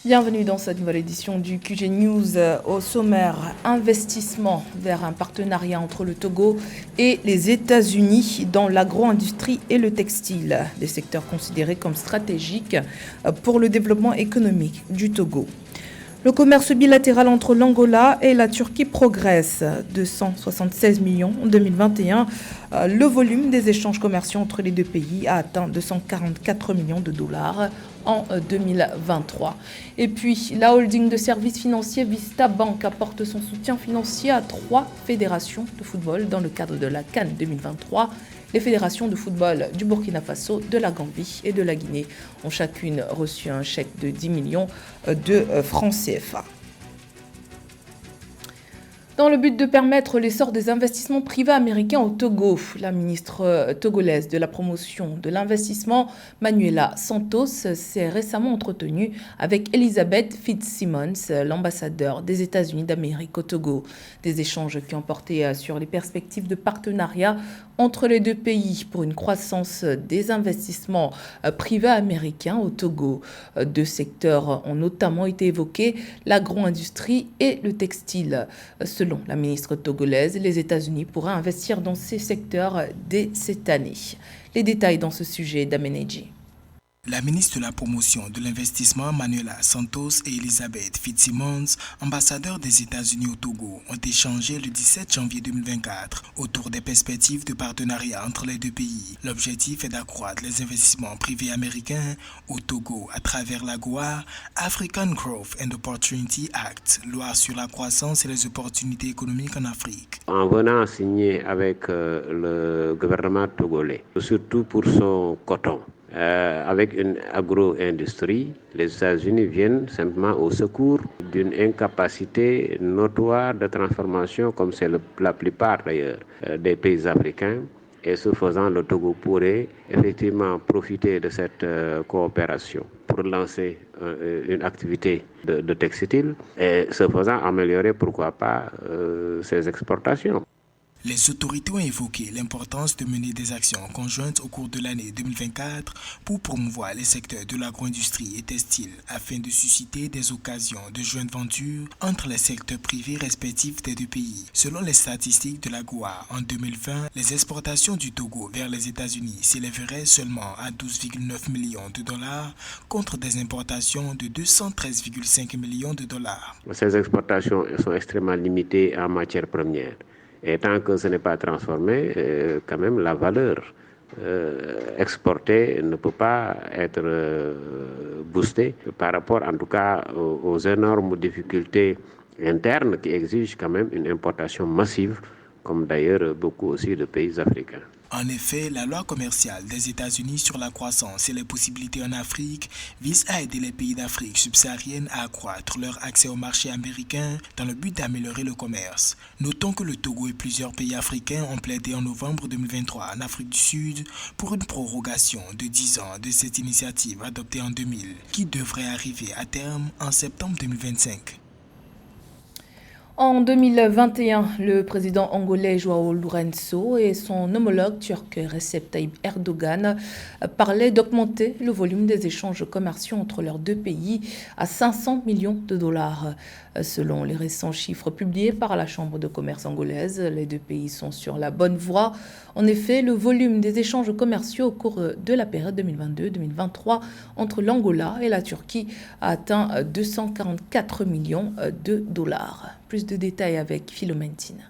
Bienvenue dans cette nouvelle édition du QG News. Au sommaire, investissement vers un partenariat entre le Togo et les États-Unis dans l'agro-industrie et le textile, des secteurs considérés comme stratégiques pour le développement économique du Togo. Le commerce bilatéral entre l'Angola et la Turquie progresse de 176 millions en 2021. Le volume des échanges commerciaux entre les deux pays a atteint 244 millions de dollars en 2023. Et puis, la holding de services financiers Vista Bank apporte son soutien financier à 3 fédérations de football dans le cadre de la CAN 2023. Les fédérations de football du Burkina Faso, de la Gambie et de la Guinée ont chacune reçu un chèque de 10 millions de francs CFA. Dans le but de permettre l'essor des investissements privés américains au Togo, la ministre togolaise de la promotion de l'investissement, Manuela Santos, s'est récemment entretenue avec Elizabeth Fitzsimmons, l'ambassadeur des États-Unis d'Amérique au Togo. Des échanges qui ont porté sur les perspectives de partenariat entre les deux pays pour une croissance des investissements privés américains au Togo. Deux secteurs ont notamment été évoqués, l'agro-industrie et le textile. Selon la ministre togolaise, les États-Unis pourraient investir dans ces secteurs dès cette année. Les détails dans ce sujet d'Ameneji. La ministre de la Promotion de l'Investissement, Manuela Santos, et Elizabeth Fitzsimmons, ambassadeurs des États-Unis au Togo, ont échangé le 17 janvier 2024 autour des perspectives de partenariat entre les deux pays. L'objectif est d'accroître les investissements privés américains au Togo à travers l'AGOA, African Growth and Opportunity Act, loi sur la croissance et les opportunités économiques en Afrique. En venant signer avec le gouvernement togolais, surtout pour son coton, avec une agro-industrie, les États-Unis viennent simplement au secours d'une incapacité notoire de transformation, comme c'est la plupart d'ailleurs des pays africains. Et ce faisant, le Togo pourrait effectivement profiter de cette coopération pour lancer une activité de textile et ce faisant améliorer, pourquoi pas, ses exportations. Les autorités ont évoqué l'importance de mener des actions conjointes au cours de l'année 2024 pour promouvoir les secteurs de l'agro-industrie et textile afin de susciter des occasions de joint venture entre les secteurs privés respectifs des deux pays. Selon les statistiques de l'AGOA, en 2020, les exportations du Togo vers les États-Unis s'élèveraient seulement à 12,9 millions de dollars contre des importations de 213,5 millions de dollars. Ces exportations sont extrêmement limitées en matières premières. Et tant que ce n'est pas transformé, quand même la valeur exportée ne peut pas être boostée par rapport en tout cas aux énormes difficultés internes qui exigent quand même une importation massive, comme d'ailleurs beaucoup aussi de pays africains. En effet, la loi commerciale des États-Unis sur la croissance et les possibilités en Afrique vise à aider les pays d'Afrique subsaharienne à accroître leur accès au marché américain dans le but d'améliorer le commerce. Notons que le Togo et plusieurs pays africains ont plaidé en novembre 2023 en Afrique du Sud pour une prorogation de 10 ans de cette initiative adoptée en 2000 qui devrait arriver à terme en septembre 2025. En 2021, le président angolais João Lourenço et son homologue turc Recep Tayyip Erdogan parlaient d'augmenter le volume des échanges commerciaux entre leurs deux pays à 500 millions de dollars. Selon les récents chiffres publiés par la Chambre de commerce angolaise, les deux pays sont sur la bonne voie. En effet, le volume des échanges commerciaux au cours de la période 2022-2023 entre l'Angola et la Turquie a atteint 244 millions de dollars. Plus de détails avec Philomène Tine.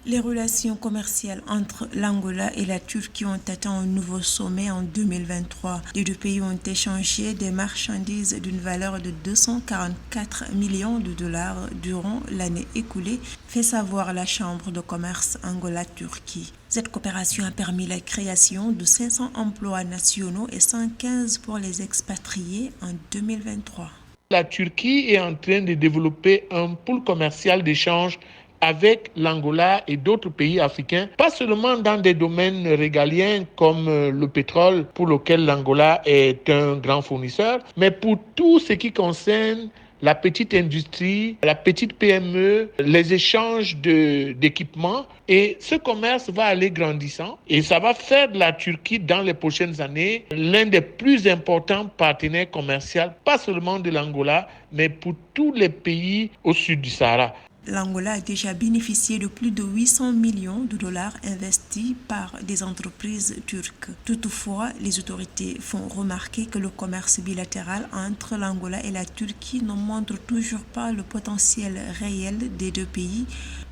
Les relations commerciales entre l'Angola et la Turquie ont atteint un nouveau sommet en 2023. Les deux pays ont échangé des marchandises d'une valeur de 244 millions de dollars durant l'année écoulée, fait savoir la Chambre de commerce Angola-Turquie. Cette coopération a permis la création de 500 emplois nationaux et 115 pour les expatriés en 2023. La Turquie est en train de développer un pool commercial d'échange avec l'Angola et d'autres pays africains, pas seulement dans des domaines régaliens comme le pétrole, pour lequel l'Angola est un grand fournisseur, mais pour tout ce qui concerne la petite industrie, la petite PME, les échanges d'équipements. Et ce commerce va aller grandissant et ça va faire de la Turquie dans les prochaines années l'un des plus importants partenaires commerciaux, pas seulement de l'Angola, mais pour tous les pays au sud du Sahara. L'Angola a déjà bénéficié de plus de 800 millions de dollars investis par des entreprises turques. Toutefois, les autorités font remarquer que le commerce bilatéral entre l'Angola et la Turquie ne montre toujours pas le potentiel réel des deux pays,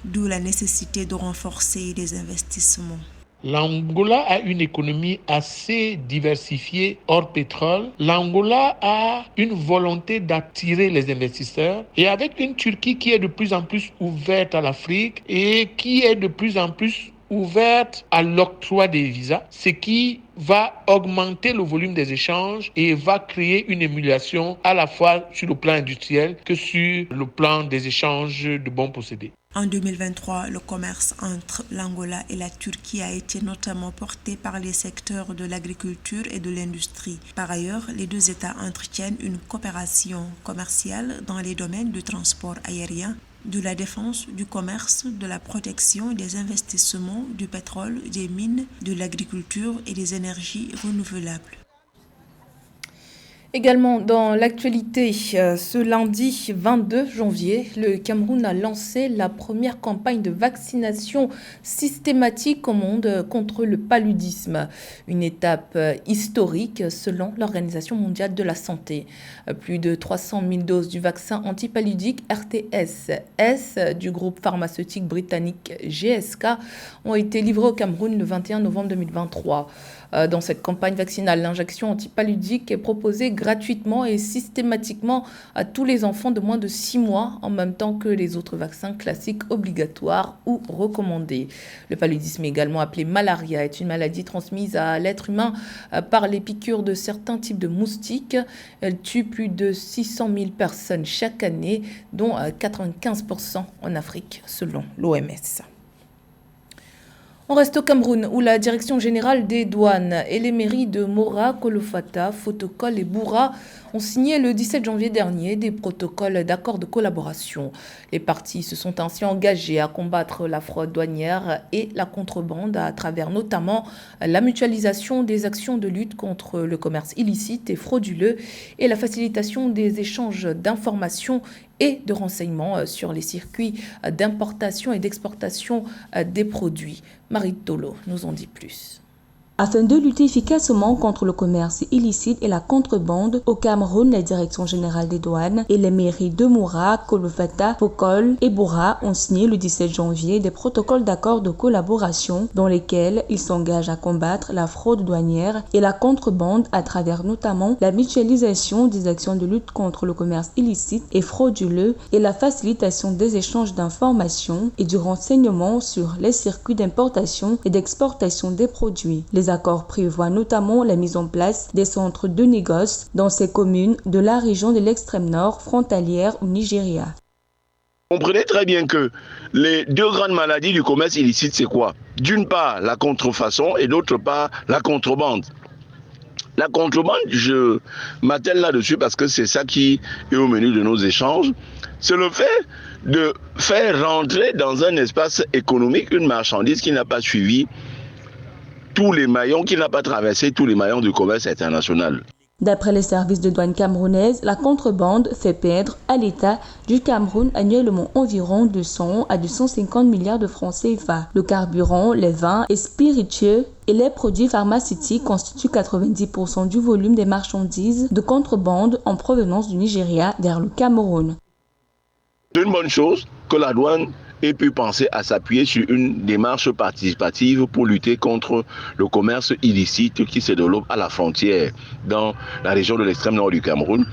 d'où la nécessité de renforcer les investissements. L'Angola a une économie assez diversifiée hors pétrole. L'Angola a une volonté d'attirer les investisseurs et avec une Turquie qui est de plus en plus ouverte à l'Afrique et qui est de plus en plus ouverte à l'octroi des visas, ce qui va augmenter le volume des échanges et va créer une émulation à la fois sur le plan industriel que sur le plan des échanges de bons procédés. En 2023, le commerce entre l'Angola et la Turquie a été notamment porté par les secteurs de l'agriculture et de l'industrie. Par ailleurs, les deux États entretiennent une coopération commerciale dans les domaines du transport aérien, de la défense, du commerce, de la protection, des investissements, du pétrole, des mines, de l'agriculture et des énergies renouvelables. Également dans l'actualité, ce lundi 22 janvier, le Cameroun a lancé la première campagne de vaccination systématique au monde contre le paludisme. Une étape historique selon l'Organisation mondiale de la santé. Plus de 300 000 doses du vaccin antipaludique RTS-S du groupe pharmaceutique britannique GSK ont été livrées au Cameroun le 21 novembre 2023. Dans cette campagne vaccinale, l'injection antipaludique est proposée gratuitement et systématiquement à tous les enfants de moins de 6 mois, en même temps que les autres vaccins classiques obligatoires ou recommandés. Le paludisme, également appelé malaria, est une maladie transmise à l'être humain par les piqûres de certains types de moustiques. Elle tue plus de 600 000 personnes chaque année, dont 95% en Afrique, selon l'OMS. On reste au Cameroun où la Direction générale des douanes et les mairies de Mora, Kolofata, Fotokol et Boura ont signé le 17 janvier dernier des protocoles d'accord de collaboration. Les parties se sont ainsi engagées à combattre la fraude douanière et la contrebande à travers notamment la mutualisation des actions de lutte contre le commerce illicite et frauduleux et la facilitation des échanges d'informations et de renseignements sur les circuits d'importation et d'exportation des produits. Marie Tolo nous en dit plus. Afin de lutter efficacement contre le commerce illicite et la contrebande, au Cameroun, la Direction générale des douanes et les mairies de Moura, Kolofata, Fokol et Boura ont signé le 17 janvier des protocoles d'accord de collaboration dans lesquels ils s'engagent à combattre la fraude douanière et la contrebande à travers notamment la mutualisation des actions de lutte contre le commerce illicite et frauduleux et la facilitation des échanges d'informations et du renseignement sur les circuits d'importation et d'exportation des produits. Les accords prévoient notamment la mise en place des centres de négoce dans ces communes de la région de l'extrême nord frontalière au Nigeria. Comprenez très bien que les deux grandes maladies du commerce illicite, c'est quoi? D'une part, la contrefaçon et d'autre part, la contrebande. La contrebande, je m'attelle là-dessus parce que c'est ça qui est au menu de nos échanges. C'est le fait de faire rentrer dans un espace économique une marchandise qui n'a pas suivi tous les maillons, qui n'a pas traversé tous les maillons du commerce international. D'après les services de douane camerounaises, la contrebande fait perdre à l'État du Cameroun annuellement environ 200 à 250 milliards de francs CFA. Le carburant, les vins et spiritueux et les produits pharmaceutiques constituent 90% du volume des marchandises de contrebande en provenance du Nigeria vers le Cameroun. C'est une bonne chose que la douane ait pu penser à s'appuyer sur une démarche participative pour lutter contre le commerce illicite qui se développe à la frontière dans la région de l'extrême nord du Cameroun.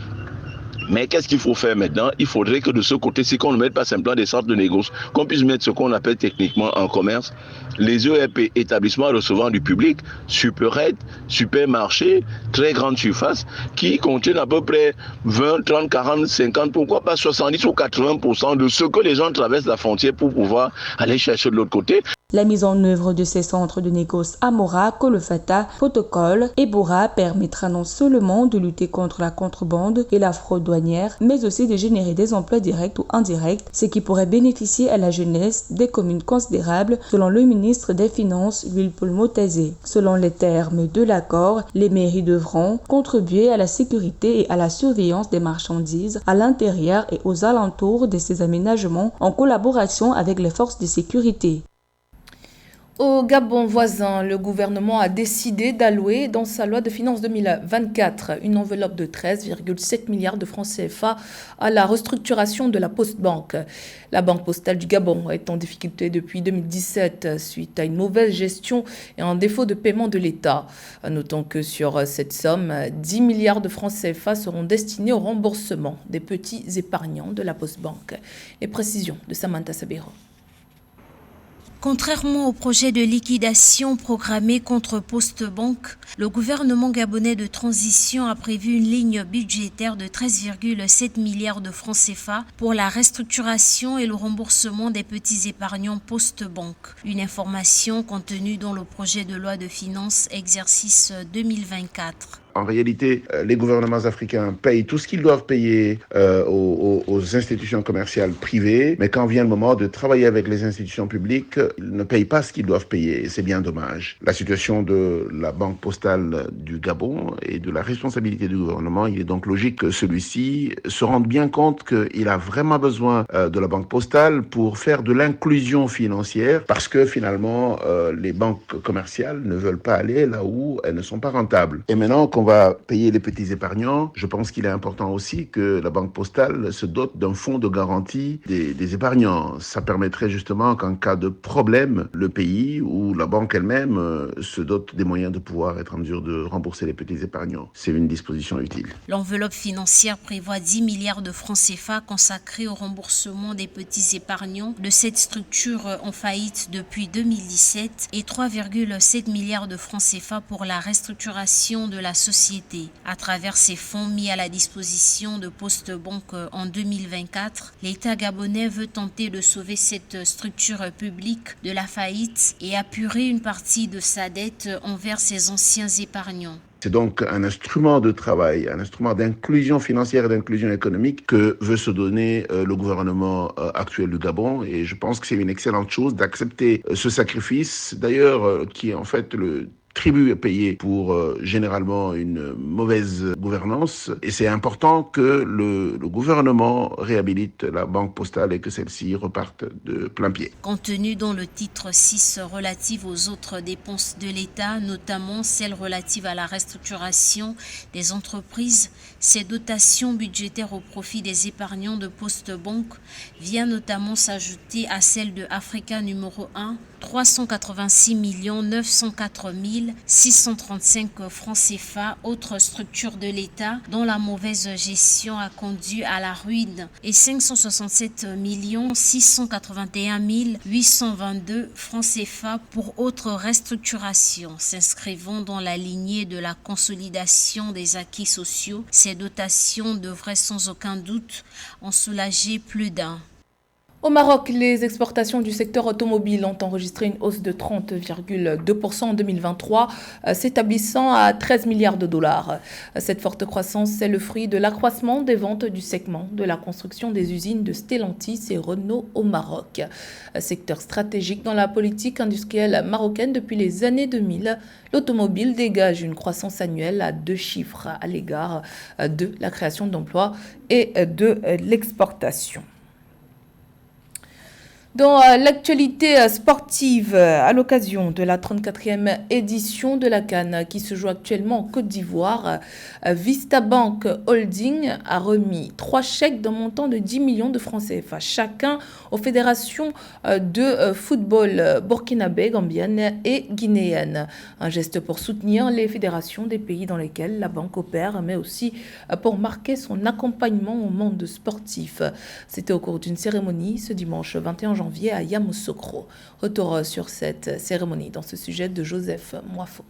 Mais qu'est-ce qu'il faut faire maintenant? Il faudrait que de ce côté-ci, qu'on ne mette pas simplement des centres de négoce, qu'on puisse mettre ce qu'on appelle techniquement en commerce les ERP, établissements recevant du public, supérettes, supermarchés, très grandes surfaces, qui contiennent à peu près 20, 30, 40, 50, pourquoi pas 70 ou 80% de ce que les gens traversent la frontière pour pouvoir aller chercher de l'autre côté. La mise en œuvre de ces centres de négoce à Mora, Kolofata, Protocole et Bora permettra non seulement de lutter contre la contrebande et la fraude douanière, mais aussi de générer des emplois directs ou indirects, ce qui pourrait bénéficier à la jeunesse des communes considérables, selon le ministre des Finances, Wilpaul Motazé. Selon les termes de l'accord, les mairies devront contribuer à la sécurité et à la surveillance des marchandises à l'intérieur et aux alentours de ces aménagements en collaboration avec les forces de sécurité. Au Gabon voisin, le gouvernement a décidé d'allouer dans sa loi de finances 2024 une enveloppe de 13,7 milliards de francs CFA à la restructuration de la Postbank. La Banque postale du Gabon est en difficulté depuis 2017 suite à une mauvaise gestion et un défaut de paiement de l'État. Notons que sur cette somme, 10 milliards de francs CFA seront destinés au remboursement des petits épargnants de la Postbank. Les précisions de Samantha Sabiro. Contrairement au projet de liquidation programmé contre Postbank, le gouvernement gabonais de transition a prévu une ligne budgétaire de 13,7 milliards de francs CFA pour la restructuration et le remboursement des petits épargnants Postbank. Une information contenue dans le projet de loi de finances exercice 2024. En réalité, les gouvernements africains payent tout ce qu'ils doivent payer aux institutions commerciales privées, mais quand vient le moment de travailler avec les institutions publiques, ils ne payent pas ce qu'ils doivent payer, et c'est bien dommage. La situation de la Banque postale du Gabon et de la responsabilité du gouvernement, il est donc logique que celui-ci se rende bien compte qu'il a vraiment besoin de la Banque postale pour faire de l'inclusion financière, parce que finalement, les banques commerciales ne veulent pas aller là où elles ne sont pas rentables. Et maintenant qu'on va payer les petits épargnants, je pense qu'il est important aussi que la Banque postale se dote d'un fonds de garantie des épargnants. Ça permettrait justement qu'en cas de problème, le pays ou la banque elle-même se dote des moyens de pouvoir être en mesure de rembourser les petits épargnants. C'est une disposition utile. L'enveloppe financière prévoit 10 milliards de francs CFA consacrés au remboursement des petits épargnants de cette structure en faillite depuis 2017 et 3,7 milliards de francs CFA pour la restructuration de la société. À travers ces fonds mis à la disposition de Postbank en 2024, l'État gabonais veut tenter de sauver cette structure publique de la faillite et apurer une partie de sa dette envers ses anciens épargnants. C'est donc un instrument de travail, un instrument d'inclusion financière et d'inclusion économique que veut se donner le gouvernement actuel du Gabon. Et je pense que c'est une excellente chose d'accepter ce sacrifice, d'ailleurs, qui est en fait le tribut est payé pour généralement une mauvaise gouvernance, et c'est important que le gouvernement réhabilite la Banque postale et que celle-ci reparte de plein pied. Contenu dans le titre 6 relative aux autres dépenses de l'État, notamment celles relatives à la restructuration des entreprises, ces dotations budgétaires au profit des épargnants de Postbank viennent notamment s'ajouter à celle de Africa numéro 1, 386 904 635 francs CFA, autre structure de l'État dont la mauvaise gestion a conduit à la ruine, et 567 681 822 francs CFA pour autres restructurations. S'inscrivant dans la lignée de la consolidation des acquis sociaux, ces dotations devraient sans aucun doute en soulager plus d'un. Au Maroc, les exportations du secteur automobile ont enregistré une hausse de 30,2% en 2023, s'établissant à 13 milliards de dollars. Cette forte croissance est le fruit de l'accroissement des ventes du segment de la construction des usines de Stellantis et Renault au Maroc. Secteur stratégique dans la politique industrielle marocaine depuis les années 2000, l'automobile dégage une croissance annuelle à 2 chiffres à l'égard de la création d'emplois et de l'exportation. Dans l'actualité sportive, à l'occasion de la 34e édition de la CAN qui se joue actuellement en Côte d'Ivoire, Vista Bank Holding a remis 3 chèques d'un montant de 10 millions de francs CFA chacun aux fédérations de football burkinabé, gambienne et guinéenne. Un geste pour soutenir les fédérations des pays dans lesquels la banque opère, mais aussi pour marquer son accompagnement au monde sportif. C'était au cours d'une cérémonie ce dimanche 21 janvier à Yamoussoukro. Retour sur cette cérémonie dans ce sujet de Joseph Moifo.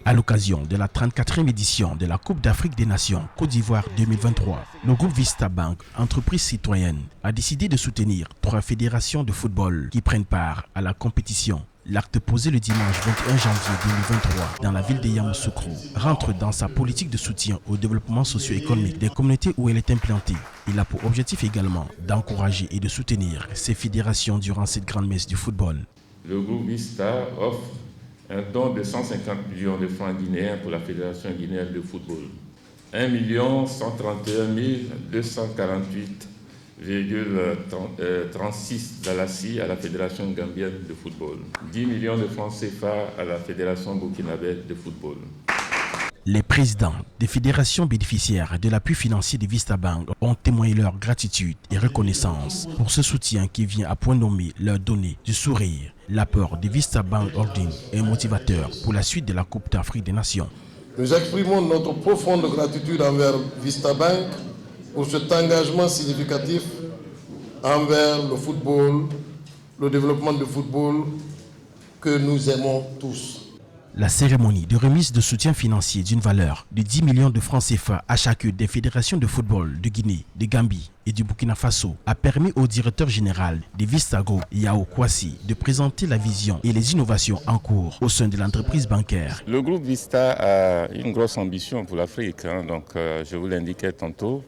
À l'occasion de la 34e édition de la Coupe d'Afrique des Nations Côte d'Ivoire 2023, le groupe Vista Bank, entreprise citoyenne, a décidé de soutenir 3 fédérations de football qui prennent part à la compétition. L'acte posé le dimanche 21 janvier 2023 dans la ville de Yamoussoukro rentre dans sa politique de soutien au développement socio-économique des communautés où elle est implantée. Il a pour objectif également d'encourager et de soutenir ces fédérations durant cette grande messe du football. Le groupe Vista offre un don de 150 millions de francs guinéens pour la Fédération guinéenne de football. 1 131 248,36 Dalassi à la Fédération gambienne de football. 10 millions de francs CFA à la Fédération burkinabé de football. Les présidents des fédérations bénéficiaires de l'appui financier de Vista Bank ont témoigné leur gratitude et reconnaissance pour ce soutien qui vient à point nommé leur donner du sourire. L'apport de Vista Bank Holding est motivateur pour la suite de la Coupe d'Afrique des Nations. Nous exprimons notre profonde gratitude envers Vista Bank pour cet engagement significatif envers le football, le développement du football que nous aimons tous. La cérémonie de remise de soutien financier d'une valeur de 10 millions de francs CFA à chacune des fédérations de football de Guinée, de Gambie et du Burkina Faso a permis au directeur général de Vista Group, Yao Kwasi, de présenter la vision et les innovations en cours au sein de l'entreprise bancaire. Le groupe Vista a une grosse ambition pour l'Afrique, je vous l'indiquais tantôt.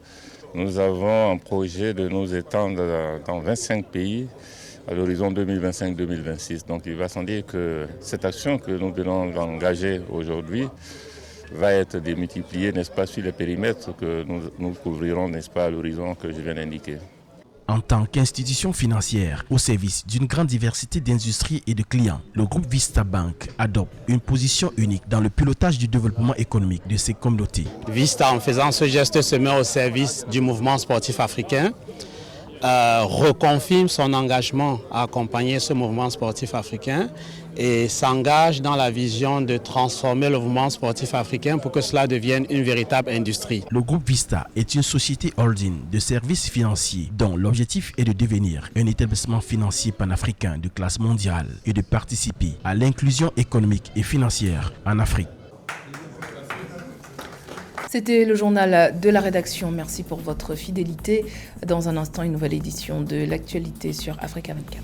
Nous avons un projet de nous étendre dans 25 pays à l'horizon 2025-2026. Donc il va sans dire que cette action que nous venons d'engager aujourd'hui va être démultipliée, n'est-ce pas, sur les périmètres que nous couvrirons, n'est-ce pas, à l'horizon que je viens d'indiquer. En tant qu'institution financière au service d'une grande diversité d'industries et de clients, le groupe Vista Bank adopte une position unique dans le pilotage du développement économique de ces communautés. Vista, en faisant ce geste, se met au service du mouvement sportif africain. Reconfirme son engagement à accompagner ce mouvement sportif africain et s'engage dans la vision de transformer le mouvement sportif africain pour que cela devienne une véritable industrie. Le groupe Vista est une société holding de services financiers dont l'objectif est de devenir un établissement financier panafricain de classe mondiale et de participer à l'inclusion économique et financière en Afrique. C'était le journal de la rédaction. Merci pour votre fidélité. Dans un instant, une nouvelle édition de l'actualité sur Africa 24.